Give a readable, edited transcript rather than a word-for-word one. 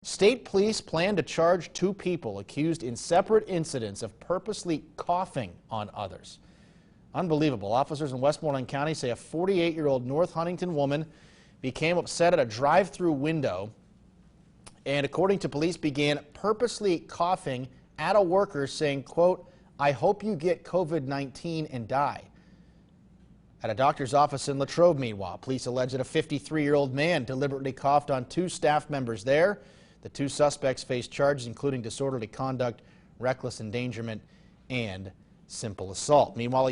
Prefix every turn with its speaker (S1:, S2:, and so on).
S1: State police plan to charge 2 people accused in separate incidents of purposely coughing on others. Unbelievable. Officers in Westmoreland County say a 48-year-old North Huntington woman became upset at a drive-through window and, according to police, began purposely coughing at a worker saying, quote, "I hope you get COVID-19 and die." At a doctor's office in Latrobe, meanwhile, police allege that a 53-year-old man deliberately coughed on 2 staff members there. The 2 suspects face charges including disorderly conduct, reckless endangerment, and simple assault. Meanwhile,